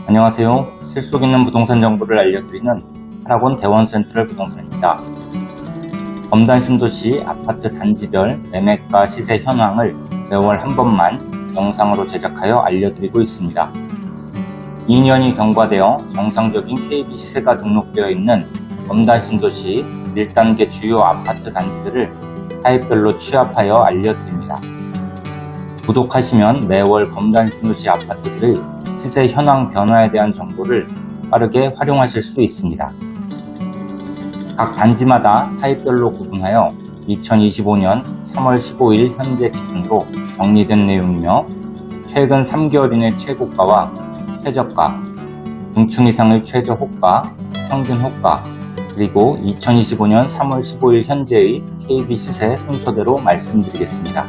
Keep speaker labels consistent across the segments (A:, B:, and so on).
A: 안녕하세요. 실속 있는 부동산 정보를 알려드리는 파라곤 대원센트럴 부동산입니다. 검단 신도시 아파트 단지별 매매가 시세 현황을 매월 한 번만 영상으로 제작하여 알려드리고 있습니다. 2년이 경과되어 정상적인 KB 시세가 등록되어 있는 검단 신도시 1단계 주요 아파트 단지들을 타입별로 취합하여 알려드립니다. 구독하시면 매월 검단 신도시 아파트들의 시세 현황 변화에 대한 정보를 빠르게 활용하실 수 있습니다. 각 단지마다 타입별로 구분하여 2025년 3월 15일 현재 기준으로 정리된 내용이며 최근 3개월 이내 최고가와 최저가, 중층 이상의 최저 호가, 평균 호가, 그리고 2025년 3월 15일 현재의 KB 시세 순서대로 말씀드리겠습니다.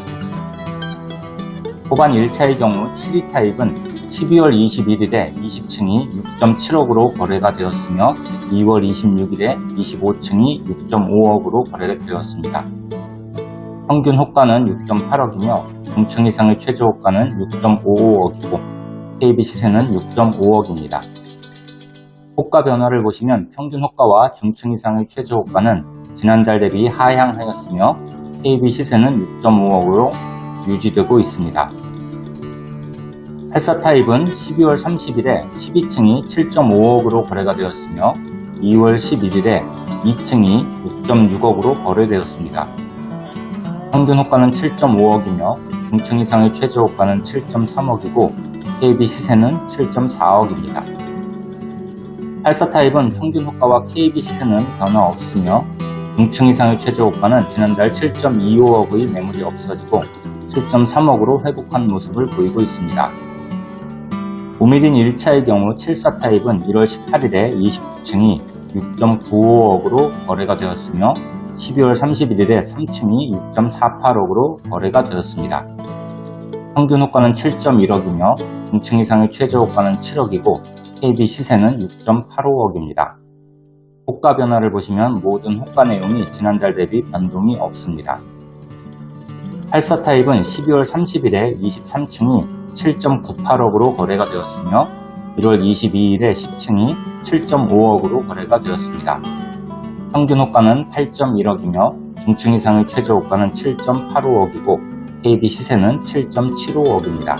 A: 호반 1차의 경우 7위 타입은 12월 21일에 20층이 6.7억으로 거래가 되었으며 2월 26일에 25층이 6.5억으로 거래가 되었습니다. 평균 호가는 6.8억이며 중층 이상의 최저 호가는 6.55억이고 KB 시세는 6.5억입니다. 호가 변화를 보시면 평균 호가와 중층 이상의 최저 호가는 지난달 대비 하향하였으며 KB 시세는 6.5억으로 유지되고 있습니다. 84 타입은 12월 30일에 12층이 7.5억으로 거래가 되었으며 2월 11일에 2층이 6.6억으로 거래되었습니다. 평균 호가는 7.5억이며 중층 이상의 최저 호가는 7.3억이고 KB 시세는 7.4억입니다. 84 타입은 평균 호가와 KB 시세는 변화 없으며 중층 이상의 최저 호가는 지난달 7.25억의 매물이 없어지고 7.3억으로 회복한 모습을 보이고 있습니다. 5밀린 1차의 경우 74 타입은 1월 18일에 29층이 6.95억으로 거래가 되었으며 12월 31일에 3층이 6.48억으로 거래가 되었습니다. 평균 호가는 7.1억이며 중층 이상의 최저 호가는 7억이고 KB 시세는 6.85억입니다. 호가 변화를 보시면 모든 호가 내용이 지난달 대비 변동이 없습니다. 84 타입은 12월 30일에 23층이 7.98억으로 거래가 되었으며 1월 22일에 10층이 7.5억으로 거래가 되었습니다. 평균 호가는 8.1억이며 중층 이상의 최저 호가는 7.85억이고 KB 시세는 7.75억입니다.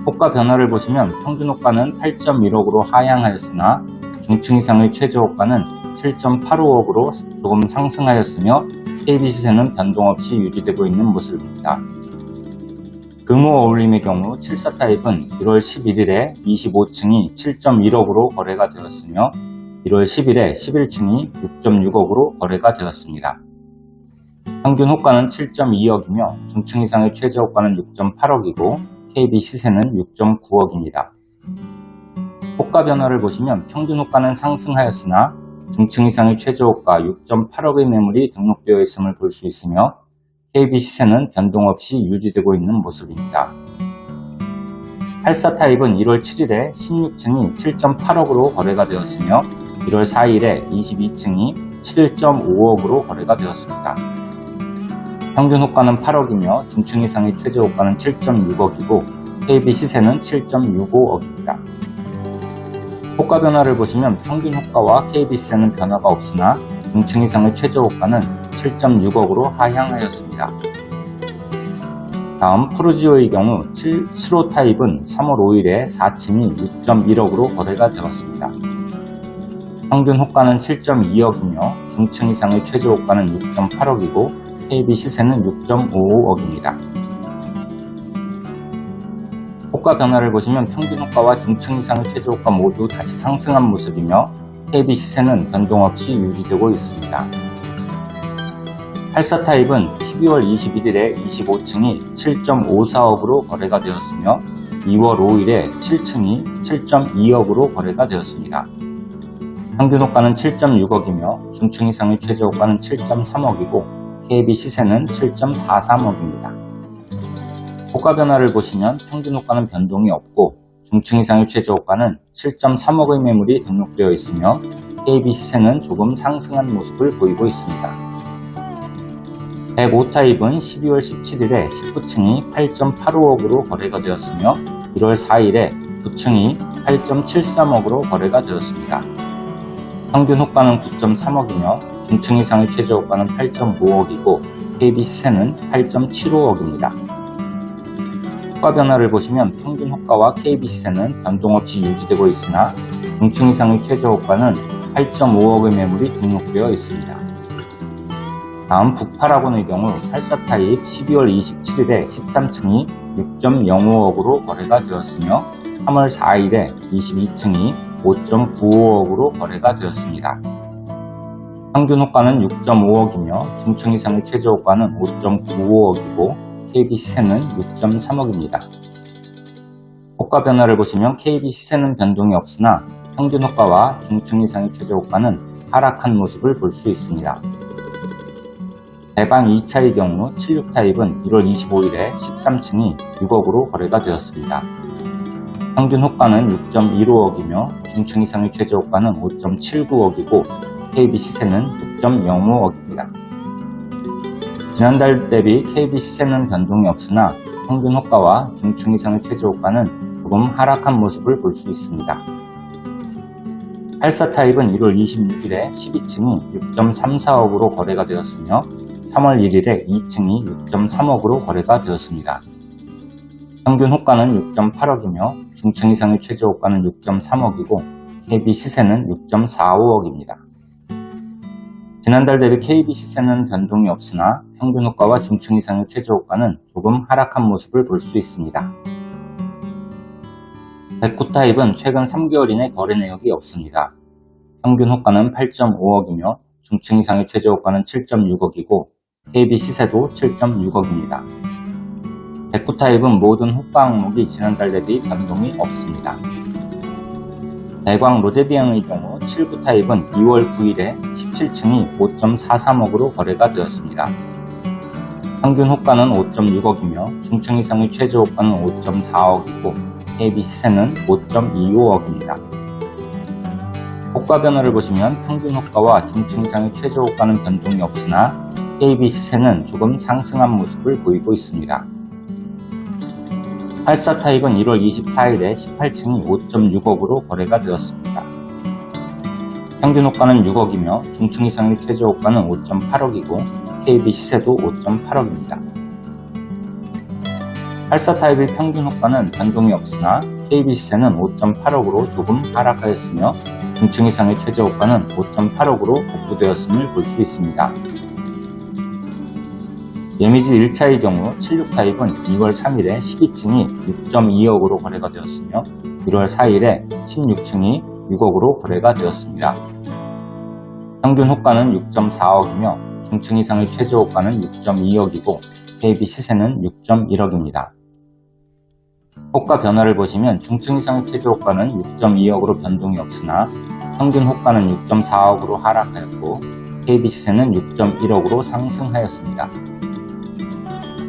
A: 호가 변화를 보시면 평균 호가는 8.1억으로 하향하였으나 중층 이상의 최저 호가는 7.85억으로 조금 상승하였으며 KB 시세는 변동 없이 유지되고 있는 모습입니다. 금호 어울림의 경우 74 타입은 1월 11일에 25층이 7.1억으로 거래가 되었으며 1월 10일에 11층이 6.6억으로 거래가 되었습니다. 평균 호가는 7.2억이며 중층 이상의 최저 호가는 6.8억이고 KB 시세는 6.9억입니다. 호가 변화를 보시면 평균 호가는 상승하였으나 중층 이상의 최저 호가 6.8억의 매물이 등록되어 있음을 볼 수 있으며 KB 시세는 변동 없이 유지되고 있는 모습입니다. 84 타입은 1월 7일에 16층이 7.8억으로 거래가 되었으며 1월 4일에 22층이 7.5억으로 거래가 되었습니다. 평균 호가는 8억이며 중층 이상의 최저 호가는 7.6억이고 KB 시세는 7.65억입니다. 호가 변화를 보시면 평균 호가와 KB 시세는 변화가 없으나 중층 이상의 최저 호가는 7.6억으로 하향하였습니다. 다음 푸르지오의 경우 7호 타입은 3월 5일에 4층이 6.1억으로 거래가 되었습니다. 평균 호가는 7.2억이며 중층 이상의 최저 호가는 6.8억이고 KB 시세는 6.55억입니다. 호가 변화를 보시면 평균 호가와 중층 이상의 최저 호가 모두 다시 상승한 모습이며 KB 시세는 변동 없이 유지되고 있습니다. 84 타입은 12월 21일에 25층이 7.54억으로 거래가 되었으며 2월 5일에 7층이 7.2억으로 거래가 되었습니다. 평균 호가는 7.6억이며 중층 이상의 최저 호가는 7.3억이고 KB 시세는 7.43억입니다. 호가 변화를 보시면 평균 호가는 변동이 없고 중층 이상의 최저 호가는 7.3억의 매물이 등록되어 있으며 KB 시세는 조금 상승한 모습을 보이고 있습니다. 105 타입은 12월 17일에 19층이 8.85억으로 거래가 되었으며 1월 4일에 9층이 8.73억으로 거래가 되었습니다. 평균 호가는 9.3억이며 중층 이상의 최저 호가는 8.5억이고 KB 시세는 8.75억입니다. 호가 변화를 보시면 평균 호가와 KB 시세는 변동 없이 유지되고 있으나 중층 이상의 최저 호가는 8.5억의 매물이 등록되어 있습니다. 다음 북파라곤의 경우 84 타입 12월 27일에 13층이 6.05억으로 거래가 되었으며 3월 4일에 22층이 5.95억으로 거래가 되었습니다. 평균 호가는 6.5억이며 중층 이상의 최저 호가는 5.95억이고 KB 시세는 6.3억입니다. 호가 변화를 보시면 KB 시세는 변동이 없으나 평균 호가와 중층 이상의 최저 호가는 하락한 모습을 볼 수 있습니다. 대방 2차의 경우 76 타입은 1월 25일에 13층이 6억으로 거래가 되었습니다. 평균 호가는 6.15억이며 중층 이상의 최저 호가는 5.79억이고 KB 시세는 6.05억입니다. 지난달 대비 KB 시세는 변동이 없으나 평균 호가와 중층 이상의 최저 호가는 조금 하락한 모습을 볼 수 있습니다. 84 타입은 1월 26일에 12층이 6.34억으로 거래가 되었으며 3월 1일에 2층이 6.3억으로 거래가 되었습니다. 평균 호가는 6.8억이며 중층 이상의 최저 호가는 6.3억이고 KB 시세는 6.45억입니다. 지난달 대비 KB 시세는 변동이 없으나 평균 호가와 중층 이상의 최저 호가는 조금 하락한 모습을 볼 수 있습니다. 109 타입은 최근 3개월 이내 거래 내역이 없습니다. 평균 호가는 8.5억이며 중층 이상의 최저 호가는 7.6억이고 KB 시세도 7.6억입니다. 109 타입은 모든 호가 항목이 지난달 대비 변동이 없습니다. 대광 로제비앙의 경우 79 타입은 2월 9일에 17층이 5.43억으로 거래가 되었습니다. 평균 호가는 5.6억이며 중층 이상의 최저 호가는 5.4억이고 KB 시세는 5.25억입니다. 호가 변화를 보시면 평균 호가와 중층 이상의 최저 호가는 변동이 없으나 KB 시세는 조금 상승한 모습을 보이고 있습니다. 84 타입은 1월 24일에 18층이 5.6억으로 거래가 되었습니다. 평균 호가는 6억이며 중층 이상의 최저 호가는 5.8억이고 KB 시세도 5.8억입니다. 84 타입의 평균 호가는 변동이 없으나 KB 시세는 5.8억으로 조금 하락하였으며 중층 이상의 최저 호가는 5.8억으로 복구되었음을 볼 수 있습니다. 예미지 1차의 경우 76 타입은 2월 3일에 12층이 6.2억으로 거래가 되었으며 1월 4일에 16층이 6억으로 거래가 되었습니다. 평균 호가는 6.4억이며 중층 이상의 최저 호가는 6.2억이고 KB 시세는 6.1억입니다. 호가 변화를 보시면 중층 이상의 최저 호가는 6.2억으로 변동이 없으나 평균 호가는 6.4억으로 하락하였고 KB 시세는 6.1억으로 상승하였습니다.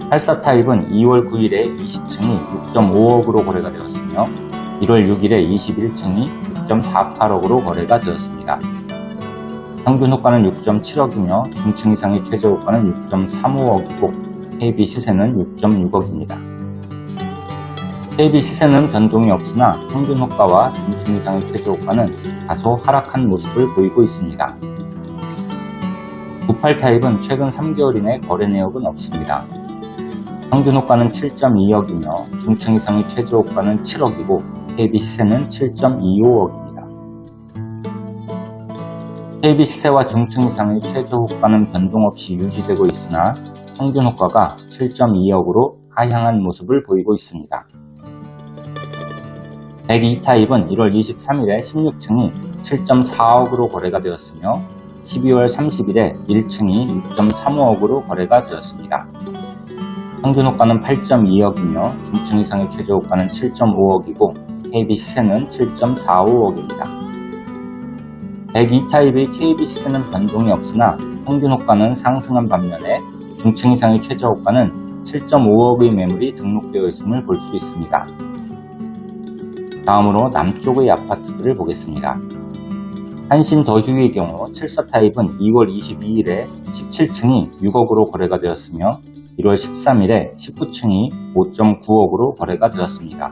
A: 84 타입은 2월 9일에 20층이 6.5억으로 거래가 되었으며 1월 6일에 21층이 6.48억으로 거래가 되었습니다. 평균 호가는 6.7억이며 중층 이상의 최저 호가는 6.35억이고 KB 시세는 6.6억입니다. KB 시세는 변동이 없으나 평균 호가와 중층 이상의 최저 호가는 다소 하락한 모습을 보이고 있습니다. 98 타입은 최근 3개월 이내 거래 내역은 없습니다. 평균 호가는 7.2억이며 중층 이상의 최저 호가는 7억이고 KB 시세는 7.25억입니다. KB 시세와 중층 이상의 최저 호가는 변동 없이 유지되고 있으나 평균 호가가 7.2억으로 하향한 모습을 보이고 있습니다. 102 타입은 1월 23일에 16층이 7.4억으로 거래가 되었으며 12월 30일에 1층이 6.35억으로 거래가 되었습니다. 평균 호가는 8.2억이며 중층 이상의 최저 호가는 7.5억이고 KB 시세는 7.45억입니다. 102 타입의 KB 시세는 변동이 없으나 평균 호가는 상승한 반면에 중층 이상의 최저 호가는 7.5억의 매물이 등록되어 있음을 볼 수 있습니다. 다음으로 남쪽의 아파트들을 보겠습니다. 한신 더휴의 경우 74 타입은 2월 22일에 17층이 6억으로 거래가 되었으며 1월 13일에 19층이 5.9억으로 거래가 되었습니다.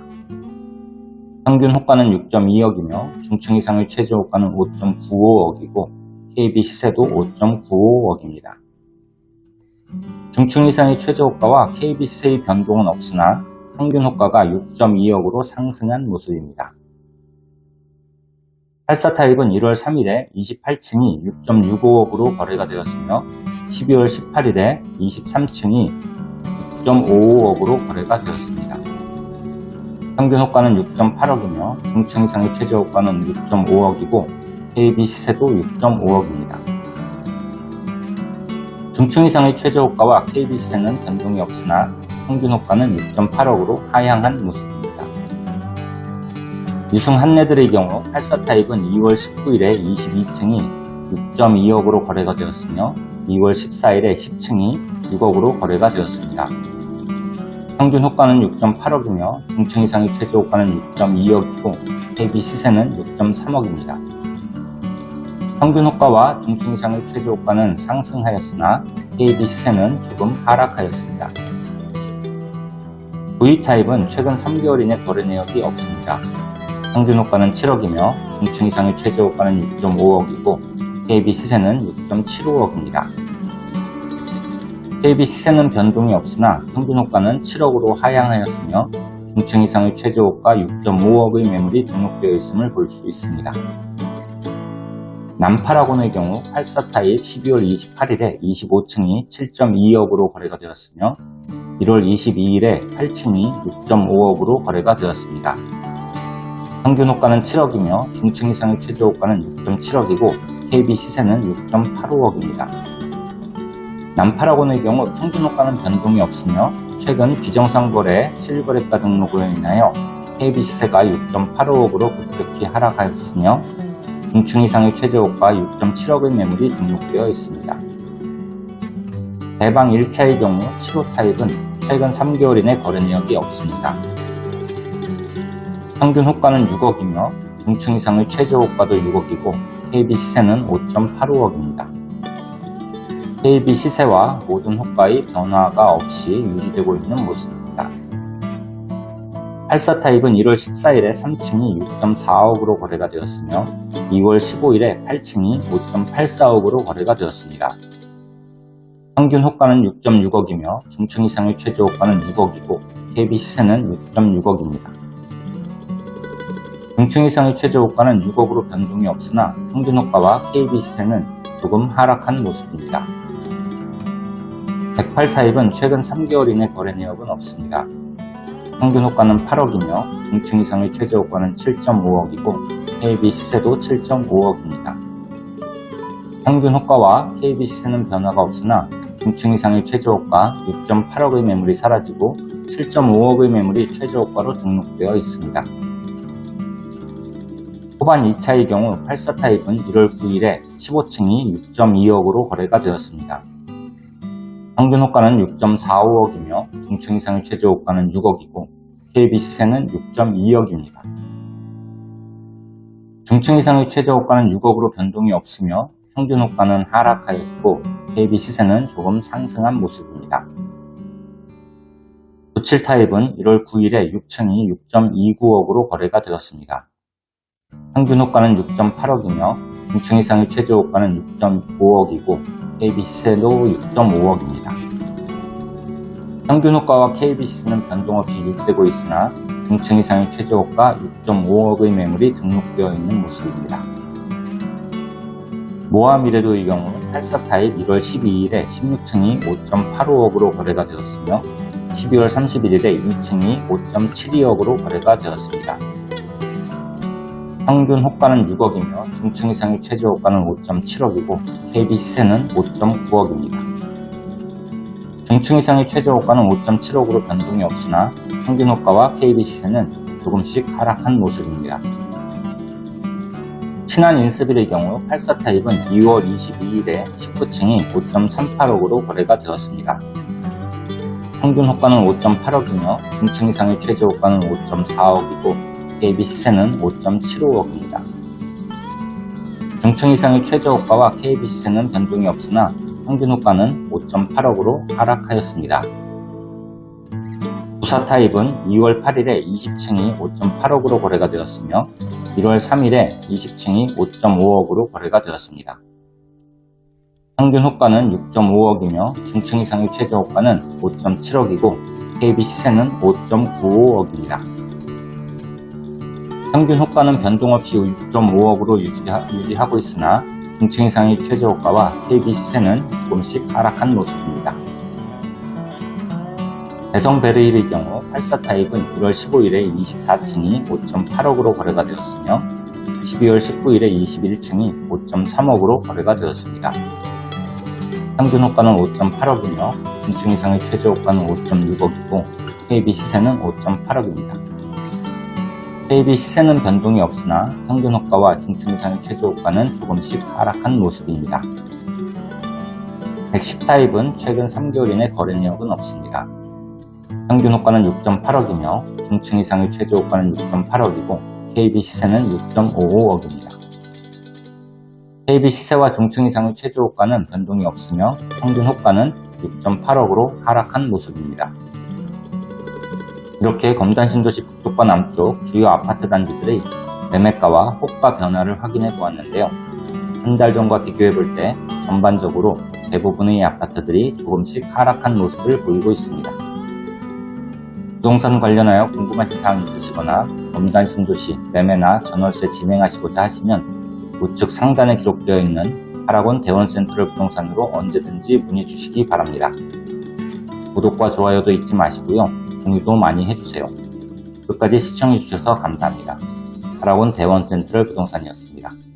A: 평균 호가는 6.2억이며 중층 이상의 최저 호가는 5.95억이고 KB 시세도 5.95억입니다. 중층 이상의 최저 호가와 KB 시세의 변동은 없으나 평균 호가가 6.2억으로 상승한 모습입니다. 84 타입은 1월 3일에 28층이 6.65억으로 거래가 되었으며 12월 18일에 23층이 6.55억으로 거래가 되었습니다. 평균 호가는 6.8억이며 중층 이상의 최저 호가는 6.5억이고 KB 시세도 6.5억입니다. 중층 이상의 최저 호가와 KB 시세는 변동이 없으나 평균 호가는 6.8억으로 하향한 모습입니다. 유승 한내들의 경우 84 타입은 2월 19일에 22층이 6.2억으로 거래가 되었으며 2월 14일에 10층이 6억으로 거래가 되었습니다. 평균 호가는 6.8억이며 중층 이상의 최저 호가는 6.2억이고 KB 시세는 6.3억입니다. 평균 호가와 중층 이상의 최저 호가는 상승하였으나 KB 시세는 조금 하락하였습니다. V타입은 최근 3개월 이내 거래 내역이 없습니다. 평균 호가는 7억이며 중층 이상의 최저 호가는 6.5억이고 KB 시세는 6.75억입니다. KB 시세는 변동이 없으나 평균 호가는 7억으로 하향하였으며 중층 이상의 최저 호가 6.5억의 매물이 등록되어 있음을 볼 수 있습니다. 남파라곤의 경우 84 타입 12월 28일에 25층이 7.2억으로 거래가 되었으며 1월 22일에 8층이 6.5억으로 거래가 되었습니다. 평균 호가는 7억이며 중층 이상의 최저 호가는 6.7억이고 KB 시세는 6.85억입니다. 남파라곤의 경우 평균 호가는 변동이 없으며 최근 비정상 거래 실거래가 등록으로 인하여 KB 시세가 6.85억으로 급격히 하락하였으며 중층 이상의 최저 호가 6.7억의 매물이 등록되어 있습니다. 대방 1차의 경우 75 타입은 최근 3개월 이내 거래 내역이 없습니다. 평균 호가는 6억이며 중층 이상의 최저 호가도 6억이고 KB 시세는 5.85억입니다. KB 시세와 모든 호가의 변화가 없이 유지되고 있는 모습입니다. 84 타입은 1월 14일에 3층이 6.4억으로 거래가 되었으며 2월 15일에 8층이 5.84억으로 거래가 되었습니다. 평균 호가는 6.6억이며 중층 이상의 최저 호가는 6억이고 KB 시세는 6.6억입니다. 중층 이상의 최저 호가는 6억으로 변동이 없으나 평균 호가와 KB 시세는 조금 하락한 모습입니다. 108 타입은 최근 3개월 이내 거래 내역은 없습니다. 평균 호가는 8억이며 중층 이상의 최저 호가는 7.5억이고 KB 시세도 7.5억입니다. 평균 호가와 KB 시세는 변화가 없으나 중층 이상의 최저 호가 6.8억의 매물이 사라지고 7.5억의 매물이 최저 호가로 등록되어 있습니다. 후반 2차의 경우 84 타입은 1월 9일에 15층이 6.2억으로 거래가 되었습니다. 평균 호가는 6.45억이며 중층 이상의 최저 호가는 6억이고 KB 시세는 6.2억입니다. 중층 이상의 최저 호가는 6억으로 변동이 없으며 평균 호가는 하락하였고 KB 시세는 조금 상승한 모습입니다. 97 타입은 1월 9일에 6층이 6.29억으로 거래가 되었습니다. 평균 호가는 6.8억이며 중층 이상의 최저 호가는 6.5억이고 KB 시세도 6.5억입니다. 평균 호가와 KB 시세는 변동 없이 유지되고 있으나 중층 이상의 최저 호가 6.5억의 매물이 등록되어 있는 모습입니다. 모아 미래도의 경우 84 타입 1월 12일에 16층이 5.85억으로 거래가 되었으며 12월 31일에 2층이 5.72억으로 거래가 되었습니다. 평균 호가는 6억이며 중층 이상의 최저 호가는 5.7억이고 KB 시세는 5.9억입니다. 중층 이상의 최저 호가는 5.7억으로 변동이 없으나 평균 호가와 KB 시세는 조금씩 하락한 모습입니다. 신한 인스빌의 경우 84 타입은 2월 22일에 19층이 5.38억으로 거래가 되었습니다. 평균 호가는 5.8억이며 중층 이상의 최저 호가는 5.4억이고 KB 시세는 5.75억입니다. 중층 이상의 최저 호가와 KB 시세는 변동이 없으나 평균 호가는 5.8억으로 하락하였습니다. 부사 타입은 2월 8일에 20층이 5.8억으로 거래가 되었으며 1월 3일에 20층이 5.5억으로 거래가 되었습니다. 평균 호가는 6.5억이며 중층 이상의 최저 호가는 5.7억이고 KB 시세는 5.95억입니다. 평균 호가는 변동 없이 6.5억으로 유지하고 있으나 중층 이상의 최저 호가와 KB 시세는 조금씩 하락한 모습입니다. 대성 베르힐의 경우 84 타입은 1월 15일에 24층이 5.8억으로 거래가 되었으며 12월 19일에 21층이 5.3억으로 거래가 되었습니다. 평균 호가는 5.8억이며 중층 이상의 최저 호가는 5.6억이고 KB 시세는 5.8억입니다. KB 시세는 변동이 없으나 평균 호가와 중층 이상의 최저 호가는 조금씩 하락한 모습입니다. 110 타입은 최근 3개월 이내 거래 내역은 없습니다. 평균 호가는 6.8억이며 중층 이상의 최저 호가는 6.8억이고 KB 시세는 6.55억입니다. KB 시세와 중층 이상의 최저 호가는 변동이 없으며 평균 호가는 6.8억으로 하락한 모습입니다. 이렇게 검단 신도시 북쪽과 남쪽 주요 아파트 단지들의 매매가와 호가 변화를 확인해 보았는데요. 한 달 전과 비교해 볼 때 전반적으로 대부분의 아파트들이 조금씩 하락한 모습을 보이고 있습니다. 부동산 관련하여 궁금하신 사항이 있으시거나 검단 신도시 매매나 전월세 진행하시고자 하시면 우측 상단에 기록되어 있는 파라곤 대원센트럴 부동산으로 언제든지 문의 주시기 바랍니다. 구독과 좋아요도 잊지 마시고요. 공유도 많이 해주세요. 끝까지 시청해주셔서 감사합니다. 파라곤 대원센트럴 부동산이었습니다.